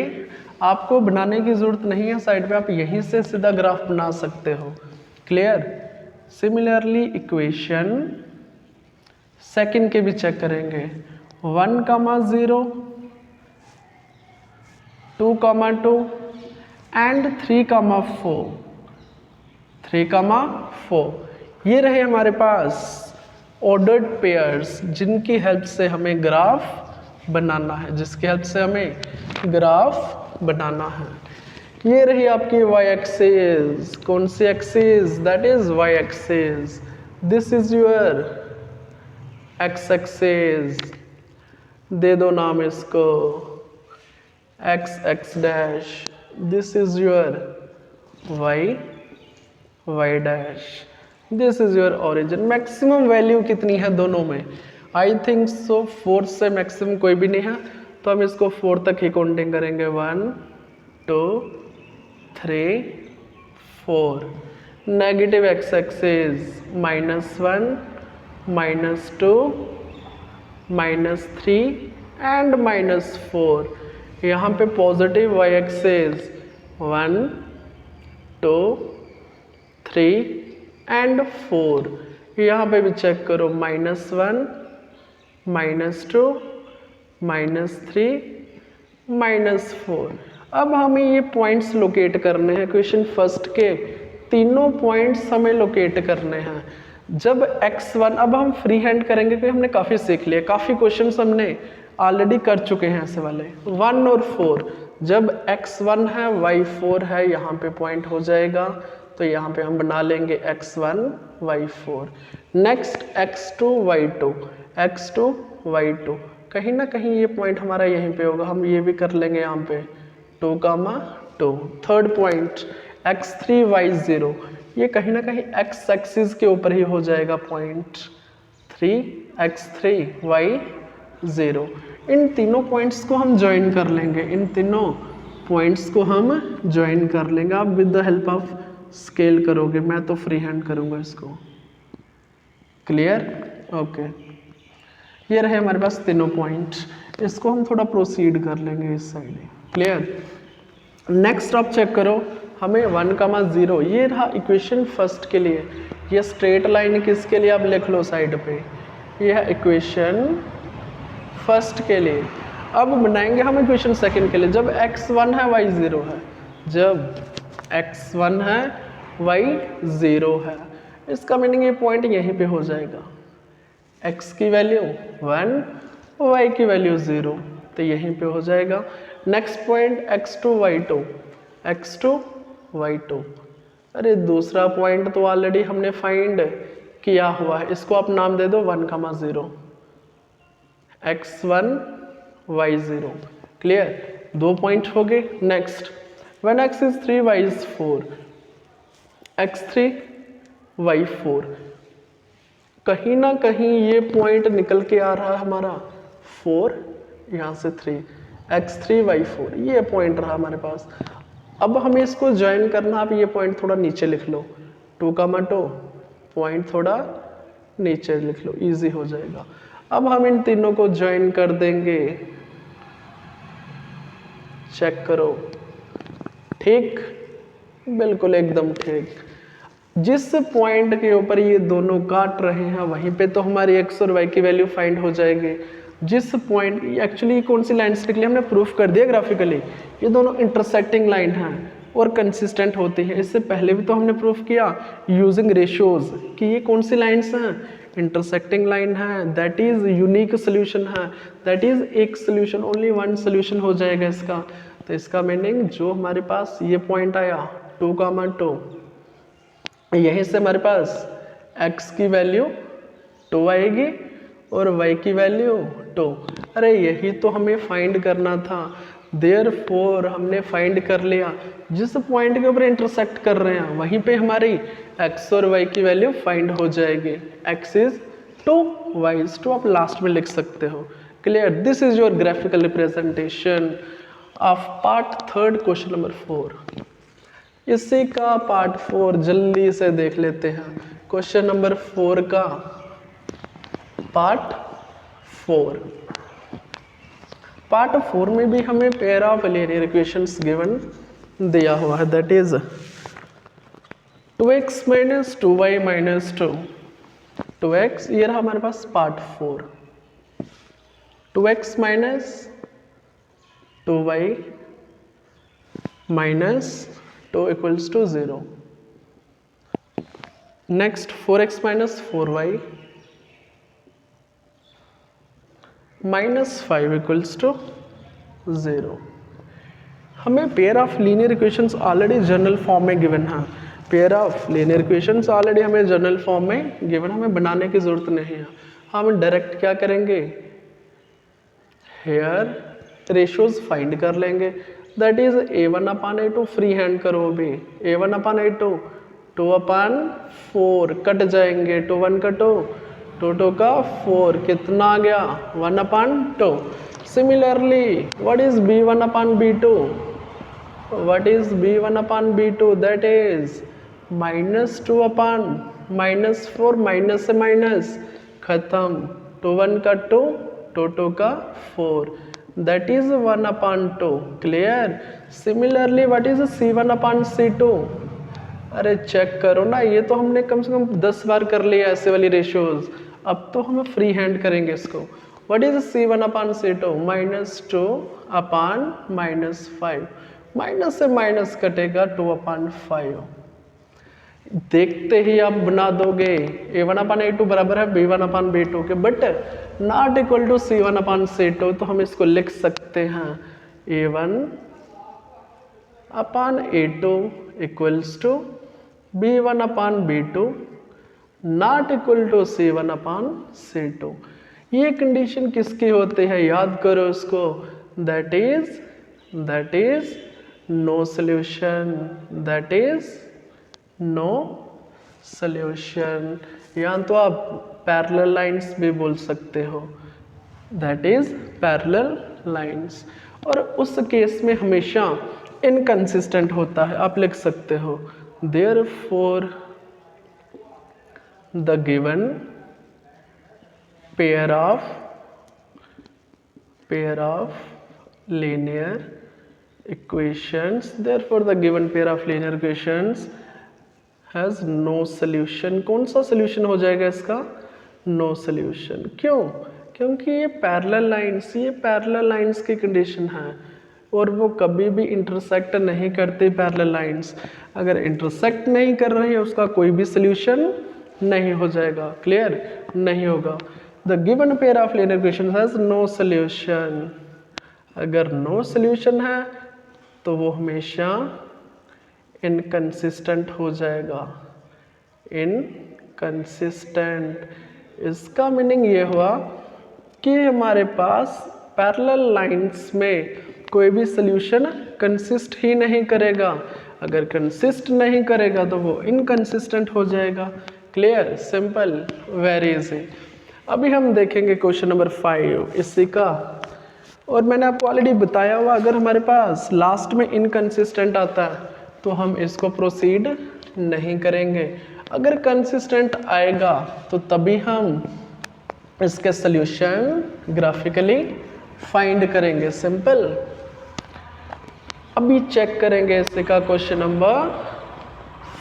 आपको बनाने की ज़रूरत नहीं है साइड पे, आप यहीं से सीधा ग्राफ बना सकते हो। क्लियर? सिमिलरली इक्वेशन सेकंड के भी चेक करेंगे, 1, 0, 2, 2 एंड 3, 4। 3, 4 ये रहे हमारे पास ऑर्डर्ड पेयर्स, जिनकी हेल्प से हमें ग्राफ बनाना है, जिसकी हेल्प से हमें ग्राफ बनाना है। ये रही आपकी y एक्सिस। कौन सी axis? That is y axis. This is your x axis, दे दो नाम इसको x dash. This is your y dash. This is your origin. Maximum value कितनी है दोनों में? आई थिंक सो 4 से मैक्सिमम कोई भी नहीं है, तो हम इसको 4 तक ही काउंटिंग करेंगे। 1 2 3 4। Negative x axis -1 -2 -3 and -4। यहाँ पे पॉजिटिव y एक्सिस 1 2 3 एंड 4। यहाँ पे भी चेक करो, -1 -2 -3 -4। अब हमें ये पॉइंट्स लोकेट करने हैं। क्वेश्चन फर्स्ट के तीनों पॉइंट्स हमें लोकेट करने हैं। जब x1, अब हम फ्री हैंड करेंगे क्योंकि हमने काफ़ी सीख लिया, काफ़ी क्वेश्चंस हमने ऑलरेडी कर चुके हैं ऐसे वाले। 1 और 4, जब x1 है y4 है, यहाँ पे पॉइंट हो जाएगा, तो यहाँ पे हम बना लेंगे x1 y4। Next x2 y2, x2 y2, कहीं ना कहीं ये पॉइंट हमारा यहीं पे होगा, हम ये भी कर लेंगे यहाँ पे 2, 2। थर्ड पॉइंट x3 y0, ये कहीं ना कहीं x एक्सिस के ऊपर ही हो जाएगा पॉइंट 3x3 y0। इन तीनों पॉइंट्स को हम ज्वाइन कर लेंगे, इन तीनों पॉइंट्स को हम ज्वाइन कर लेंगे। आप with the help of scale करोगे, मैं तो फ्री हैंड करूंगा इसको। क्लियर? ओके। ये रहे हमारे पास तीनों पॉइंट, इसको हम थोड़ा प्रोसीड कर लेंगे इस साइड। क्लियर? नेक्स्ट आप चेक करो, हमें 1, 0, ये रहा इक्वेशन फर्स्ट के लिए। ये स्ट्रेट लाइन किसके लिए, आप लिख लो साइड पे, ये है इक्वेशन फर्स्ट के लिए। अब बनाएंगे हम इक्वेशन सेकंड के लिए, जब x1 है y0 है, जब x1 है y0 है, इसका मीनिंग ये पॉइंट यहीं पे हो जाएगा। x की वैल्यू 1, y की वैल्यू 0, तो यहीं पे हो जाएगा। Next point x2 y2, x2 y2। अरे दूसरा पॉइंट तो ऑलरेडी हमने फाइंड किया हुआ है, इसको आप नाम दे दो 1, 0। x1 y0। क्लियर, 2 पॉइंट हो गए। Next, when x is 3 y is 4, x3 y4, कहीं ना कहीं ये पॉइंट निकल के आ रहा है हमारा 4, यहाँ से 3, x3 y4, ये पॉइंट रहा हमारे पास। अब हमें इसको ज्वाइन करना, आप ये पॉइंट थोड़ा नीचे लिख लो, 2, पॉइंट थोड़ा नीचे लिख लो, इजी हो जाएगा। अब हम इन तीनों को ज्वाइन कर देंगे, चेक करो, ठीक, बिल्कुल एकदम ठीक। जिस पॉइंट के ऊपर ये दोनों काट रहे हैं वहीं पे तो हमारी x और y की वैल्यू फाइंड हो जाएगी। जिस पॉइंट, एक्चुअली कौन सी लाइन से निकली हमने प्रूफ कर दिया ग्राफिकली, ये दोनों इंटरसेक्टिंग लाइन हैं और कंसिस्टेंट होती है। इससे पहले भी तो हमने प्रूफ किया यूजिंग रेशियोज कि ये कौन सी लाइन्स हैं, इंटरसेक्टिंग लाइन है, दैट इज यूनिक सोल्यूशन है, दैट इज एक सोल्यूशन, ओनली वन सोल्यूशन हो जाएगा इसका। तो इसका मीनिंग जो हमारे पास ये पॉइंट आया 2, यहीं से हमारे पास x की वैल्यू 2 आएगी और y की वैल्यू 2। अरे यही तो हमें फाइंड करना था, देयरफॉर हमने फाइंड कर लिया। जिस पॉइंट के ऊपर इंटरसेक्ट कर रहे हैं वहीं पे हमारी x और y की वैल्यू फाइंड हो जाएगी। x इज 2, y इज 2, आप लास्ट में लिख सकते हो। Clear, this is your graphical representation of part 3 question number 4। इसी का पार्ट 4 जल्दी से देख लेते हैं। क्वेश्चन नंबर 4 का पार्ट 4। पार्ट 4 में भी हमें pair of linear equations given दिया हुआ है, that is 2x - 2y - 2, 2x, ये रहा हमारे पास part 4, 2x - 2y - 2 equals to 0. Next, 4x - 4y - 5 equals to 0. हमें pair of linear equations already general form में गिवन है। Pair of linear equations already हमें जनरल फॉर्म में गिवन, हमें बनाने की जरूरत नहीं है। हम डायरेक्ट क्या करेंगे, हेयर रेशियोज फाइंड कर लेंगे, that is a1/a2, free hand करो अभी, a1/a2, 2/4 कट जाएंगे, 2 1 कटो, 2 2 का 4, कितना आ गया 1/2। Similarly what is b1/b2, what is b1/b2, that is -2/-4, minus से माइनस खत्म, 2 1 का 2, 2 2 का 4, that is 1/2। Clear, similarly what is c1/c2, अरे चेक करो ना, ये तो हमने कम से कम 10 बार कर लिया ऐसे वाली रेशियोज, अब तो हम फ्री हैंड करेंगे इसको। व्हाट इज c1/c2, -2/-5, माइनस से माइनस कटेगा 2/5। देखते ही आप बना दोगे a1/a2 बराबर है b1/b2 के, but not equal to c1/c2, तो हम इसको लिख सकते हैं a1/a2 equals to b1/b2 not equal to c1/c2। ये कंडीशन किसकी होती है, याद करो इसको, that is no solution, that is no solution, या तो आप पैरेलल लाइंस भी बोल सकते हो, दैट इज पैरेलल लाइंस। और उस केस में हमेशा इनकंसिस्टेंट होता है, आप लिख सकते हो therefore the given pair of linear equations, therefore the given pair of linear equations has no solution। कौन सा सोल्यूशन हो जाएगा इसका, नो सोल्यूशन। क्यों, क्योंकि ये पैरेलल लाइंस की कंडीशन है और वो कभी भी इंटरसेक्ट नहीं करती पैरेलल लाइंस। अगर इंटरसेक्ट नहीं कर रही है उसका कोई भी सोल्यूशन नहीं हो जाएगा, क्लियर नहीं होगा। The given pair of linear equations has no solution, अगर नो सोल्यूशन है तो वो हमेशा इनकंसिस्टेंट हो जाएगा, इनकंसिस्टेंट। इसका मीनिंग ये हुआ कि हमारे पास पैरेलल लाइंस में कोई भी सॉल्यूशन कंसिस्ट ही नहीं करेगा। अगर कंसिस्ट नहीं करेगा तो वो इनकंसिस्टेंट हो जाएगा। Clear, simple, very easy. अभी हम देखेंगे क्वेश्चन नंबर 5 इसी का। और मैंने आपको ऑलरेडी बताया हुआ, अगर हमारे पास लास्ट में इनकंसिस्टेंट आता है तो हम इसको प्रोसीड नहीं करेंगे। अगर कंसिस्टेंट आएगा तो तभी हम इसके सॉल्यूशन ग्राफिकली फाइंड करेंगे। सिंपल। अभी चेक करेंगे इसका क्वेश्चन नंबर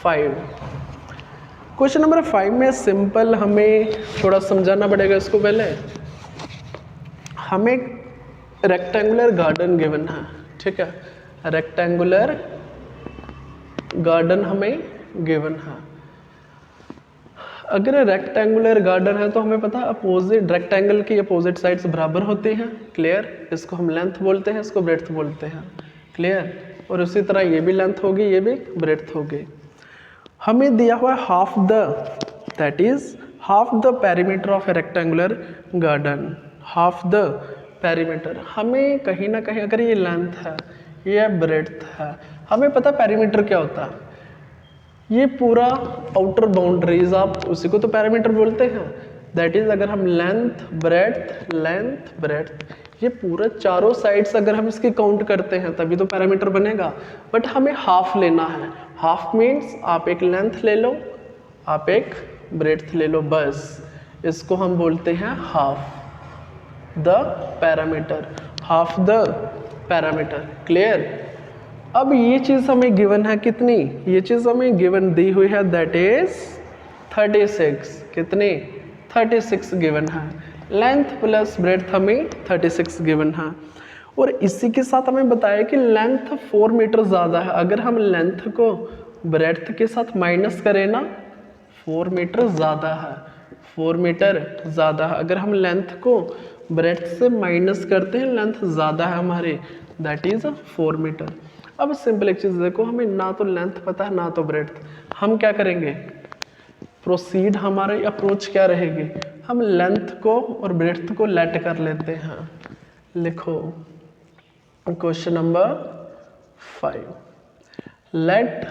5। क्वेश्चन नंबर 5 में सिंपल हमें थोड़ा समझाना पड़ेगा इसको। पहले हमें रेक्टेंगुलर गार्डन गिवन है, ठीक है। रेक्टेंगुलर गार्डन हमें गिवन है। अगर रेक्टेंगुलर गार्डन है तो हमें पता है अपोजिट रेक्टेंगल की अपोजिट साइड्स बराबर होती हैं। क्लियर, इसको हम लेंथ बोलते हैं, इसको ब्रेड्थ बोलते हैं। क्लियर, और उसी तरह ये भी लेंथ होगी, ये भी ब्रेड्थ होगी। हमें दिया हुआ half the, that is half the perimeter of A rectangular garden. Half the perimeter, हमें कहीं ना कहीं अगर ये लेंथ है, ये ब्रेड्थ है, हमें पता पेरीमीटर क्या होता है। ये पूरा आउटर बाउंड्रीज, आप उसी को तो पैरामीटर बोलते हैं। दैट इज अगर हम लेंथ ब्रेड्थ, ये पूरा चारों साइड्स अगर हम इसकी काउंट करते हैं तभी तो पैरामीटर बनेगा। बट हमें हाफ लेना है। हाफ मीन्स आप एक लेंथ ले लो, आप एक ब्रेड्थ ले लो, बस। इसको हम बोलते हैं half the parameter, half the parameter. Clear. अब ये चीज़ हमें गिवन है कितनी, ये चीज़ हमें गिवन दी हुई है, दैट इज 36। कितनी, 36 गिवन है। लेंथ प्लस ब्रेड्थ हमें 36 गिवन है। और इसी के साथ हमें बताया कि लेंथ 4 मीटर ज़्यादा है। अगर हम लेंथ को ब्रेड्थ के साथ माइनस करें ना, 4 मीटर ज़्यादा है, 4 मीटर ज़्यादा है। अगर हम लेंथ को ब्रेड्थ से माइनस करते हैं, लेंथ ज़्यादा है हमारी, दैट इज़ 4 मीटर। अब सिंपल एक चीज़ देखो, हमें ना तो लेंथ पता है ना तो ब्रेड्थ। हम क्या करेंगे, प्रोसीड, हमारी अप्रोच क्या रहेगी, हम लेंथ को और ब्रेड्थ को लेट कर लेते हैं। लिखो question number 5, let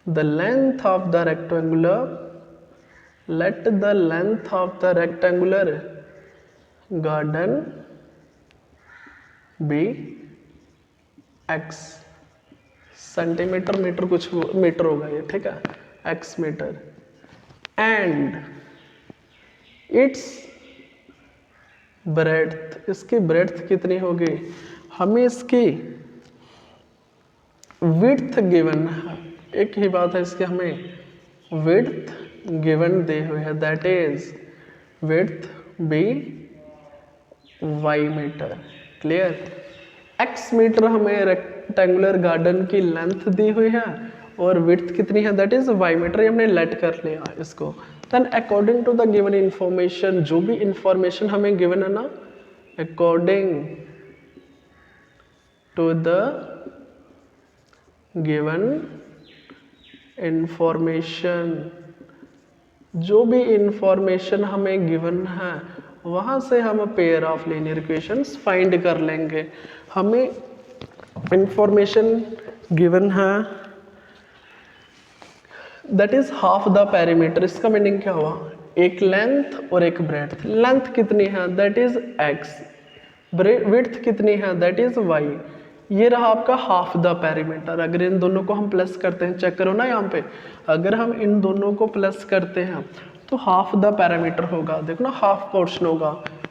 the length of the rectangular, let the length of the rectangular garden be x centimetre, metre कुछ मीटर होगा ये, ठीक है, x metre, and its breadth, इसकी ब्रेड्थ कितनी होगी, हमें इसकी विड्थ गिवन है। एक ही बात है, इसकी हमें विड्थ गिवन दी हुई है, that is width be y metre. Clear. x metre हमें रेक्टेंगुलर गार्डन की लेंथ दी हुई है और विड्थ कितनी है, दैट इज y मीटर। ये हमने लेट कर लिया इसको। Then according to the given information, जो भी इंफॉर्मेशन हमें गिवन है ना, according to the given information, जो भी इंफॉर्मेशन हमें गिवन है वहाँ से हम pair of linear equations find कर लेंगे। हमें इंफॉर्मेशन गिवन है, that is half the perimeter. इसका मीनिंग क्या हुआ, एक लेंथ और एक ब्रेड्थ। लेंथ कितनी है, दैट इज x, विड्थ कितनी है, दैट इज y। ये रहा आपका हाफ द पेरीमीटर। अगर इन दोनों को हम प्लस करते हैं, चेक करो ना यहाँ पे, अगर हम इन दोनों को प्लस करते हैं तो हाफ द पैरामीटर होगा। देखो ना, हाफ पोर्शन होगा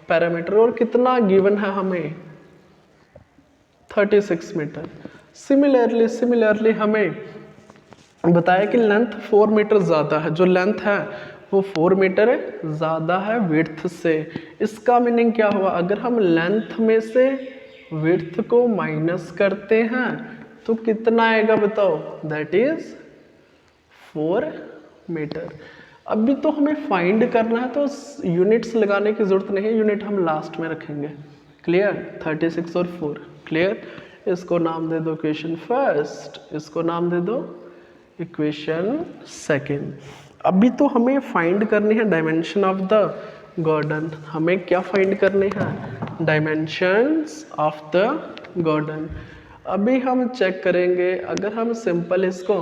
पैरामीटर। और कितना गिवन है हमें, 36 मीटर। सिमिलरली हमें बताया कि लेंथ 4 मीटर ज़्यादा है, जो लेंथ है वो 4 मीटर ज़्यादा है विड्थ से। इसका मीनिंग क्या हुआ, अगर हम लेंथ में से विड्थ को माइनस करते हैं तो कितना आएगा बताओ, दैट इज 4 मीटर। अभी तो हमें फाइंड करना है तो यूनिट्स लगाने की जरूरत नहीं है, यूनिट हम लास्ट में रखेंगे। क्लियर, 36 और 4। क्लियर। इसको नाम दे दो इक्वेशन फर्स्ट, इसको नाम दे दो इक्वेशन सेकेंड। अभी तो हमें फाइंड करनी है डायमेंशन ऑफ द गार्डन। हमें क्या फाइंड करने हैं? Dimensions of the garden. अभी हम चेक करेंगे, अगर हम सिंपल इसको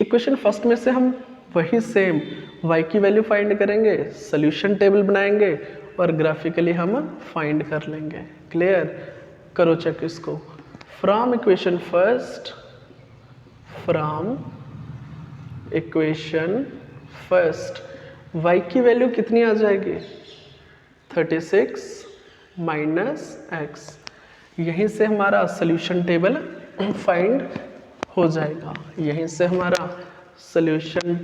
इक्वेशन फर्स्ट में से हम वही सेम y की वैल्यू फाइंड करेंगे, सोल्यूशन टेबल बनाएंगे और ग्राफिकली हम फाइंड कर लेंगे। क्लियर? करो चेक इसको। From equation first, from equation first y की वैल्यू कितनी आ जाएगी? 36 माइनस x। यहीं से हमारा सोल्यूशन टेबल फाइंड हो जाएगा। यहीं से हमारा solution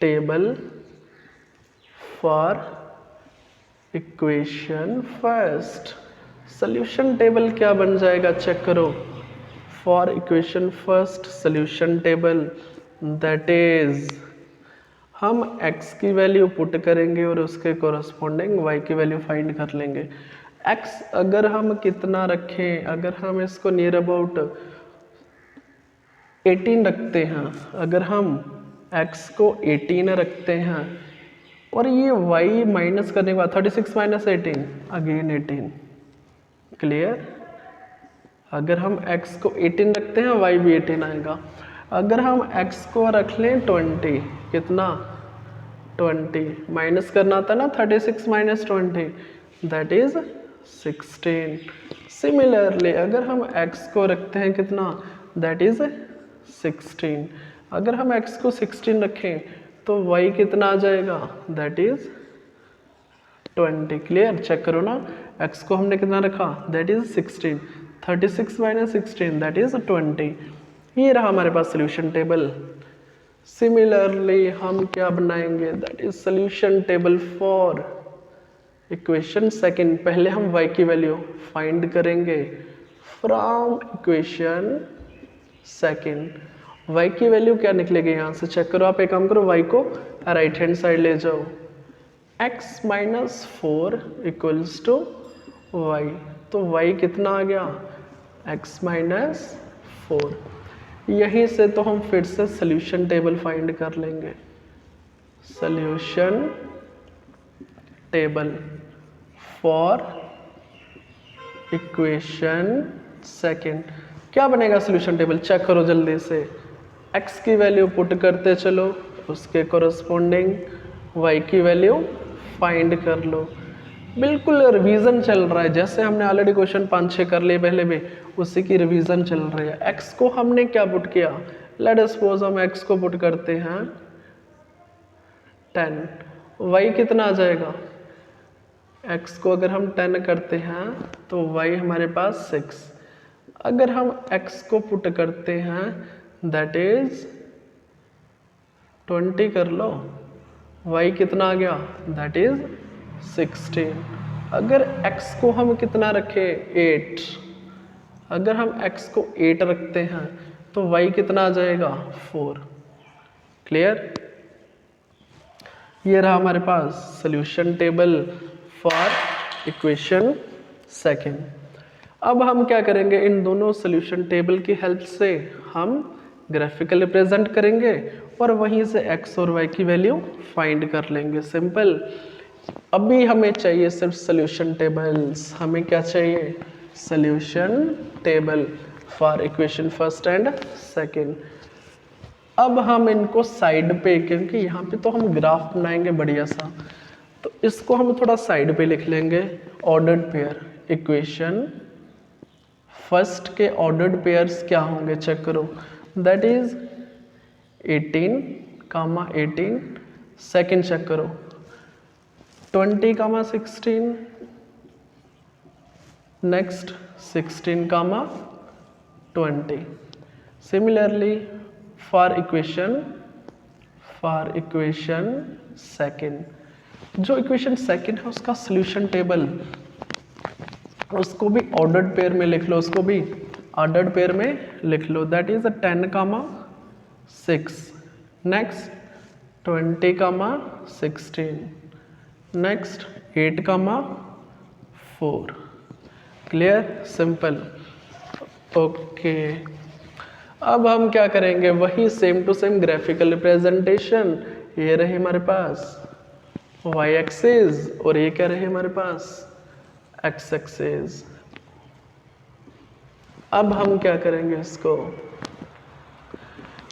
table for equation first. Solution table क्या बन जाएगा? चेक करो। For equation first solution table, that is हम x की वैल्यू पुट करेंगे और उसके कोरस्पॉन्डिंग y की वैल्यू फाइंड कर लेंगे। x अगर हम कितना रखें, अगर हम इसको नियर अबाउट 18 रखते हैं, अगर हम x को 18 रखते हैं और ये y माइनस करने के बाद 36 माइनस 18 अगेन 18। क्लियर? अगर हम x को 18 रखते हैं y भी 18 आएगा। अगर हम x को रख लें 20, कितना? 20 माइनस करना था ना 36 माइनस 20, दैट इज 16। सिमिलरली अगर हम x को रखते हैं कितना? That is 16। अगर हम x को 16 रखें तो y कितना आ जाएगा? That is 20। क्लियर? चेक करो ना, x को हमने कितना रखा? That is 16। 36 minus 16 that is 20। ये रहा हमारे पास सोल्यूशन टेबल। सिमिलरली हम क्या बनाएंगे? That is solution table for equation second. पहले हम y की वैल्यू फाइंड करेंगे फ्रॉम इक्वेशन सेकंड। y की वैल्यू क्या निकलेगी यहाँ से? चेक करो। आप एक काम करो, y को राइट हैंड साइड ले जाओ। x minus 4 equals to y, तो y कितना आ गया? x minus 4। यहीं से तो हम फिर से सोल्यूशन टेबल फाइंड कर लेंगे। Solution table for equation second. क्या बनेगा सोल्यूशन टेबल? चेक करो जल्दी से। x की वैल्यू पुट करते चलो, उसके कोरस्पॉन्डिंग y की वैल्यू फाइंड कर लो। बिल्कुल रिवीजन चल रहा है, जैसे हमने ऑलरेडी क्वेश्चन 5-6 कर लिए पहले भी, उसी की रिवीजन चल रही है। x को हमने क्या पुट किया? लेट अस सपोज हम x को पुट करते हैं 10। y कितना आ जाएगा? x को अगर हम 10 करते हैं तो y हमारे पास 6। अगर हम x को पुट करते हैं दैट इज 20 कर लो, y कितना आ गया? That is 16। अगर x को हम कितना रखें? 8। अगर हम x को 8 रखते हैं तो y कितना आ जाएगा? 4। क्लियर? ये रहा हमारे पास solution table for equation second. अब हम क्या करेंगे? इन दोनों सोल्यूशन टेबल की हेल्प से हम ग्राफिकल रिप्रेजेंट करेंगे और वहीं से x और y की वैल्यू फाइंड कर लेंगे। सिंपल। अभी हमें चाहिए सिर्फ सोल्यूशन टेबल्स। हमें क्या चाहिए? Solution table for equation first and second. अब हम इनको साइड पे, क्योंकि यहाँ पे तो हम ग्राफ बनाएंगे बढ़िया सा, तो इसको हम थोड़ा साइड पे लिख लेंगे। ऑर्डर्ड पेयर इक्वेशन फर्स्ट के ऑर्डर्ड पेयर्स क्या होंगे? चेक करो। That is 18, 18। सेकंड चेक करो, 20, 16। Next 16, 20। Similarly for equation second, जो इक्वेशन सेकंड है उसका सोल्यूशन टेबल, उसको भी ऑर्डर्ड पेयर में लिख लो, उसको भी ऑर्डर्ड पेयर में लिख लो। That is 10, 6। Next 20, 16। Next 8, 4। Clear? Simple. Okay. अब हम क्या करेंगे, वही same to same graphical representation. ये रहे हमारे पास वाई एक्सिस और ये क्या रहे हमारे पास एक्स एक्सिस। अब हम क्या करेंगे इसको,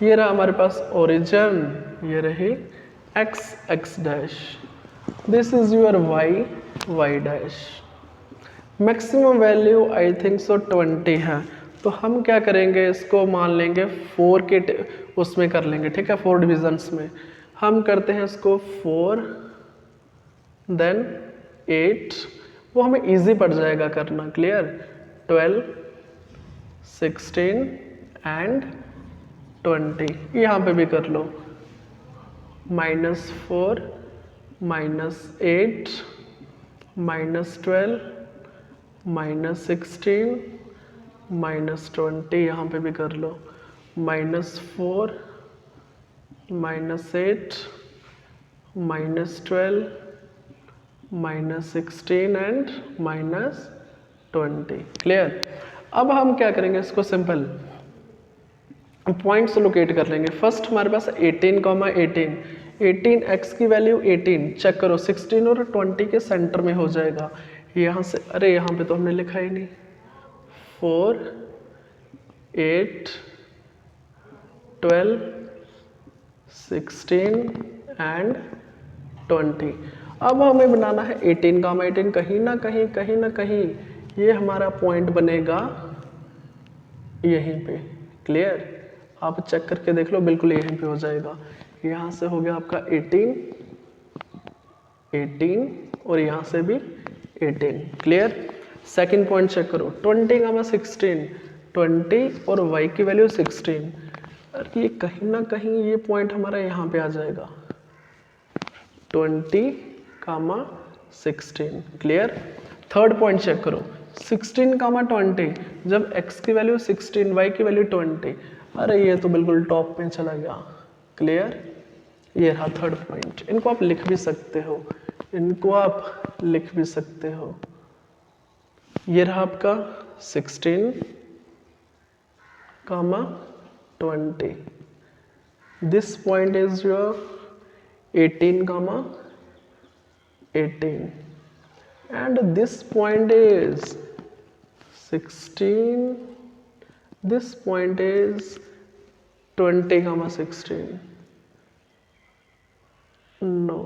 ये रहा हमारे पास ओरिजिन, ये रही x x dash, this is your y y dash. Maximum value I think so 20 है, तो हम क्या करेंगे इसको मान लेंगे 4 के उसमें कर लेंगे, ठीक है, 4 डिविजन्स में। हम करते हैं इसको 4 देन 8, वो हमें इजी पड़ जाएगा करना, क्लियर। 12 16 एंड 20, यहाँ पे भी कर लो, -4 -8 -12 -16 -20, यहाँ पे भी कर लो, -4 -8 -12 -16 एंड -20, क्लियर। अब हम क्या करेंगे इसको सिंपल पॉइंट्स लोकेट कर लेंगे। फर्स्ट हमारे पास 18, 18 x की वैल्यू 18, चेक करो 16 और 20 के सेंटर में हो जाएगा। यहाँ से, अरे यहाँ पे तो हमने लिखा ही नहीं, 4 8 12 16 एंड 20। अब हमें बनाना है 18, कहीं ना कहीं ये हमारा पॉइंट बनेगा यहीं पे, क्लियर। आप चेक करके देख लो, बिल्कुल यहीं पे हो जाएगा। यहाँ से हो गया आपका 18 और यहाँ से भी 18, क्लियर। सेकंड पॉइंट चेक करो, 20, 20 और y की वैल्यू 16। अरे ये कहीं ना कहीं ये पॉइंट हमारा यहाँ पे आ जाएगा, 20, 16, क्लियर। थर्ड पॉइंट चेक करो, 16, 20, जब x की वैल्यू 16, y की वैल्यू 20, अरे ये तो बिल्कुल टॉप में चला गया, क्लियर। ये रहा थर्ड पॉइंट। इनको आप लिख भी सकते हो, ये रहा आपका 16, 20, this point is your 18, 18 and this point is 16, this point is 20, 16, no,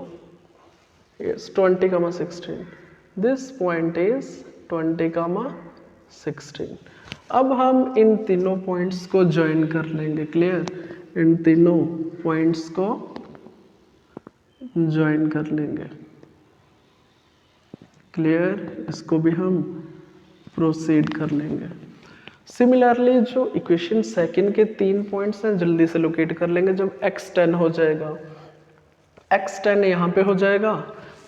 yes, 20, 16, this point is 20, 16। अब हम इन तीनों पॉइंट्स को ज्वाइन कर लेंगे, क्लियर। इन तीनों पॉइंट्स को ज्वाइन कर लेंगे, क्लियर। इसको भी हम प्रोसीड कर लेंगे। सिमिलरली जो इक्वेशन सेकंड के 3 पॉइंट्स हैं जल्दी से लोकेट कर लेंगे। जब x 10 हो जाएगा, x 10 यहाँ पे हो जाएगा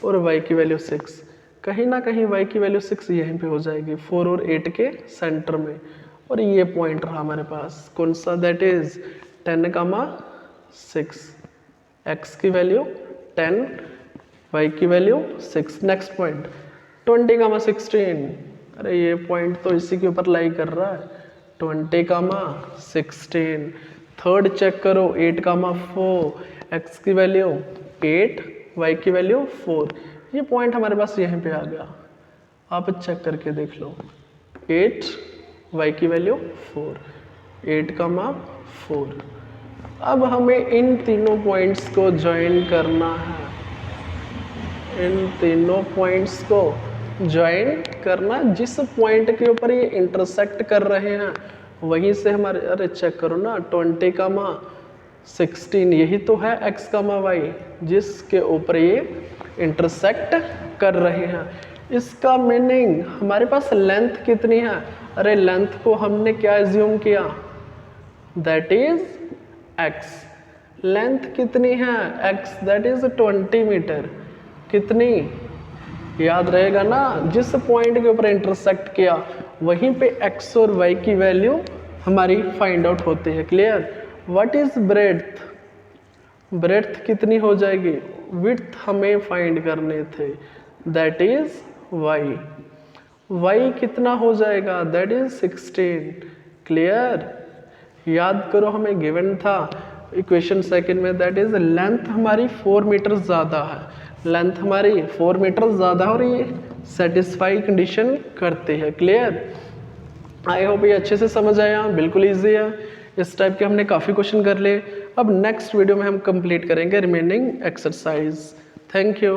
और y की वैल्यू 6, कहीं ना कहीं y की वैल्यू 6 यहीं पे हो जाएगी 4 और 8 के सेंटर में। और ये पॉइंट रहा हमारे पास कौन सा, दैट इज 10, 6, x की वैल्यू 10, y की वैल्यू 6। नेक्स्ट पॉइंट 20, 16, अरे ये पॉइंट तो इसी के ऊपर लाई कर रहा है, 20, 16। थर्ड चेक करो 8, 4, x की वैल्यू 8, y की वैल्यू 4। ये पॉइंट हमारे पास यहीं पे आ गया, आप चेक करके देख लो, 8, y की वैल्यू 4, 8, 4। अब हमें इन तीनों पॉइंट्स को ज्वाइन करना है, इन तीनों पॉइंट्स को ज्वाइन करना, जिस पॉइंट के ऊपर ये इंटरसेक्ट कर रहे हैं वहीं से हमारे, अरे चेक करो ना, 20, 16 यही तो है x, y, जिसके ऊपर ये इंटरसेक्ट कर रहे हैं। इसका मीनिंग हमारे पास लेंथ कितनी है, अरे लेंथ को हमने क्या एज्यूम किया, दैट इज x। लेंथ कितनी है x, दैट इज 20 मीटर। कितनी, याद रहेगा ना, जिस पॉइंट के ऊपर इंटरसेक्ट किया वहीं पे x और y की वैल्यू हमारी फाइंड आउट होती है, clear. What is breadth, breadth कितनी हो जाएगी, विड्थ हमें फाइंड करने थे, दैट इज y। y कितना हो जाएगा, दैट इज 16, क्लियर। याद करो हमें गिवन था इक्वेशन सेकंड में, दैट इज लेंथ हमारी 4 मीटर ज़्यादा है, लेंथ हमारी 4 मीटर ज़्यादा और ये सेटिस्फाई कंडीशन करते हैं। क्लियर? आई होप ये अच्छे से समझ आया, बिल्कुल ईजी है। इस टाइप के हमने काफ़ी क्वेश्चन कर लिए। अब नेक्स्ट वीडियो में हम कंप्लीट करेंगे रिमेनिंग एक्सरसाइज। Thank you.